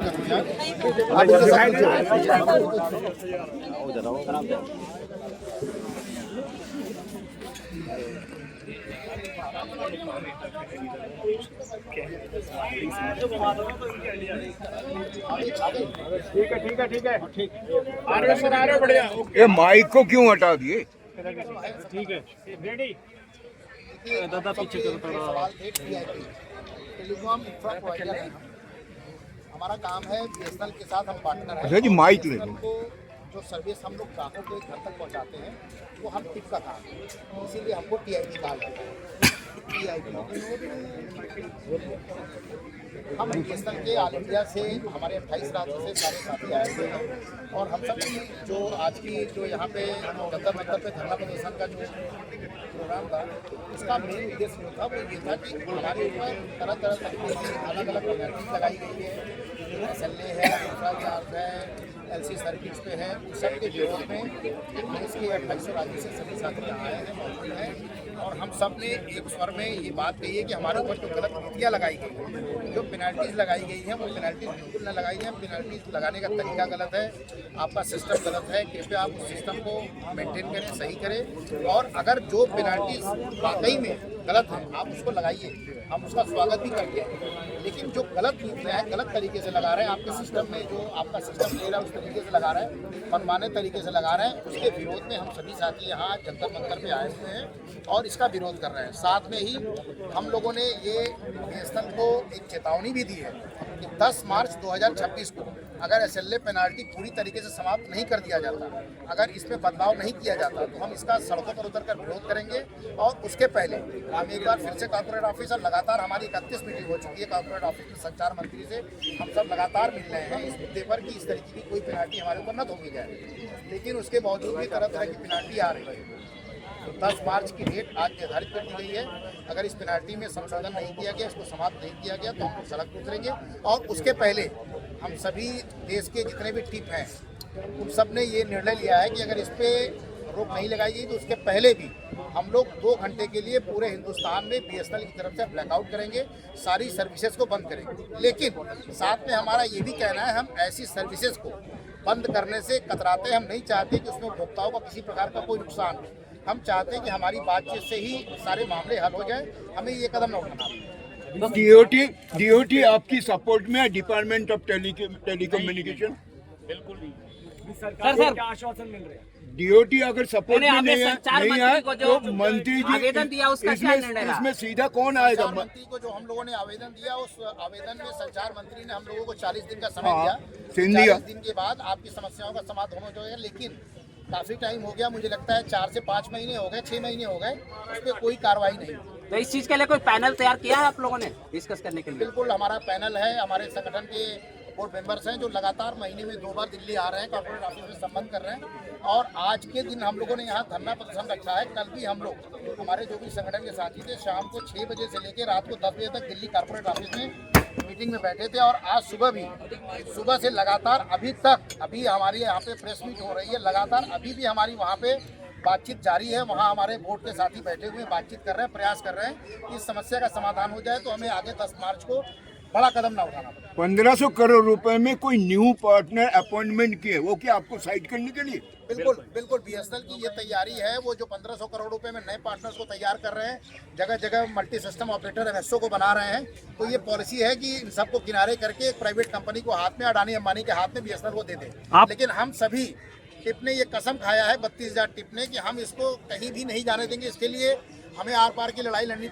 ठीक है आ रहे हो सर, आ रहे हो, बढ़िया। ये माइक को क्यों हटा दिए? ठीक है रेडी। दादा पीछे करो थोड़ा। टेलीकॉम इंफ्रा प्रोवाइडर है, हमारा काम है बीएसएनएल के साथ हम पार्टनर हैं। अच्छा जी, माइक ले BSNL को जो सर्विस हम लोग ग्राहकों के घर तक पहुंचाते हैं वो हम टिप का काम है, इसीलिए हमको टीआईपी कहा जाता है। टीआईपी हम बीएसएनएल के ऑल इंडिया से हमारे 28 राज्यों से सारे साथी आए हुए हैं और हम सब जो आज की जो यहाँ पे जंतर मंतर पे धरना प्रदर्शन का जो प्रोग्राम था उसका मेन उद्देश्य जो था वो ये था कि हमारे ऊपर तरह तरह की अलग अलग पेनल्टीज लगाई गई है। SLA है, इंफ्राचार्ज है, LC सर्किट्स पे है, उस सब के विरोध में देश के 28 राज्यों से सभी साथी यहाँ आए हैं, मौजूद हैं और हम सब ने एक स्वर में ये बात कही है कि हमारे ऊपर जो गलत नीतियाँ लगाई गई हैं, जो पेनल्टीज लगाई गई हैं वो पेनल्टीज बिल्कुल न लगाई हैं। पेनल्टीज लगाने का तरीका गलत है, आपका सिस्टम गलत है। कृपया आप उस सिस्टम को मेंटेन करें, सही करें और अगर जो पेनल्टीज वाकई में गलत है आप उसको लगाइए, हम उसका स्वागत भी करते हैं। लेकिन जो गलत नीतियाँ हैं, गलत तरीके से लगा रहे हैं, आपके सिस्टम में जो आपका सिस्टम ले रहा है उस तरीके से लगा रहे हैं, मनमाने तरीके से लगा रहे हैं, उसके विरोध में हम सभी साथी यहाँ जंतर मंतर पे आए हुए हैं और इसका विरोध कर रहे हैं। साथ में ही हम लोगों ने ये बीएसएनएल को एक चेतावनी भी दी है कि 10 मार्च 2026 को अगर SLA पेनाल्टी पूरी तरीके से समाप्त नहीं कर दिया जाता, अगर इसमें बदलाव नहीं किया जाता तो हम इसका सड़कों पर उतर कर विरोध करेंगे। और उसके पहले हम एक बार फिर से कॉर्पोरेट ऑफिस और लगातार हमारी 31 मीटिंग हो चुकी है कॉर्पोरेट ऑफिस में संचार मंत्री से, हम सब लगातार मिल रहे हैं इस मुद्दे पर कि इस तरीके की कोई पेनाल्टी हमारे ऊपर न थोपी जाए। लेकिन उसके बावजूद भी तरह तरह की पेनाल्टी आ रही है। तो 10 मार्च की डेट आज निर्धारित कर दी गई है, अगर इस पेनाल्टी में संशोधन नहीं किया गया, इसको समाप्त नहीं किया गया तो हम सड़क पर उतरेंगे। और उसके पहले हम सभी देश के जितने भी टिप हैं उन सब ने ये निर्णय लिया है कि अगर इस पर रोक नहीं लगाई गई तो उसके पहले भी हम लोग 2 घंटे के लिए पूरे हिंदुस्तान में बीएसएनएल की तरफ से ब्लैकआउट करेंगे, सारी सर्विसेज को बंद करेंगे। लेकिन साथ में हमारा ये भी कहना है, हम ऐसी सर्विसेज को बंद करने से कतराते हैं। हम नहीं चाहते कि उसमें उपभोक्ताओं का किसी प्रकार का कोई नुकसान हो, हम चाहते हैं कि हमारी बातचीत से ही सारे मामले हल हो जाए, हमें ये कदम न उठाना। DOT आपकी सपोर्ट में है, डिपार्टमेंट ऑफ टेलीकम्युनिकेशन? बिल्कुल नहीं, सरकार से क्या आश्वासन मिल रहे हैं? DOT अगर सपोर्ट में नहीं है तो मंत्री जी आवेदन दिया उसका क्या निर्णय रहा? इसमें सीधा कौन आएगा? संचार मंत्री को जो हम लोगों ने आवेदन दिया, उस आवेदन में संचार मंत्री ने हम लोगों को 40 दिन का समय दिया। 40 दिन के बाद आपकी समस्याओं का समाधान हो जाएगा। लेकिन काफी टाइम हो गया, मुझे लगता है 4 से 5 महीने हो गए, 6 महीने हो गए, उस पर कोई कार्रवाई नहीं। तो इस चीज के लिए कोई पैनल तैयार किया है आप लोगों ने डिस्कस करने के लिए? बिल्कुल, हमारा पैनल है, हमारे संगठन के बोर्ड मेंबर्स हैं जो लगातार महीने में 2 बार दिल्ली आ रहे हैं, कॉर्पोरेट ऑफिस में संबंध कर रहे हैं। और आज के दिन हम लोगों ने यहाँ धरना प्रदर्शन रखा है। कल भी हम लोग, हमारे जो भी संगठन के साथी थे, शाम को 6 बजे से लेकर रात को 10 बजे तक दिल्ली कॉर्पोरेट ऑफिस में मीटिंग में बैठे थे। और आज सुबह से लगातार अभी हमारी यहाँ पे प्रेस मीट हो रही है, लगातार अभी भी हमारी वहाँ पे बातचीत जारी है। वहाँ हमारे बोर्ड के साथी बैठे हुए बातचीत कर रहे हैं, प्रयास कर रहे हैं कि इस समस्या का समाधान हो जाए। तो हमें आगे 10 मार्च को बड़ा कदम ना उठाना पड़े। 1500 करोड़ रुपए में कोई न्यू पार्टनर अपॉइंटमेंट किए, वो क्या आपको साइड करने के लिए? बिल्कुल बीएसएनएल की ये तैयारी है। वो जो 1500 करोड़ रुपए में नए पार्टनर्स को तैयार कर रहे हैं, जगह जगह मल्टी सिस्टम ऑपरेटर MSO को बना रहे हैं। तो ये पॉलिसी है कि इन सबको किनारे करके एक प्राइवेट कंपनी को हाथ में, अडानी अंबानी के हाथ में बीएसएनएल को दे दें। लेकिन हम सभी टिप ने ये कसम खाया है, 32,000 टिप ने, कि हम इसको कहीं भी नहीं जाने देंगे। इसके लिए हमें आर पार की लड़ाई लड़नी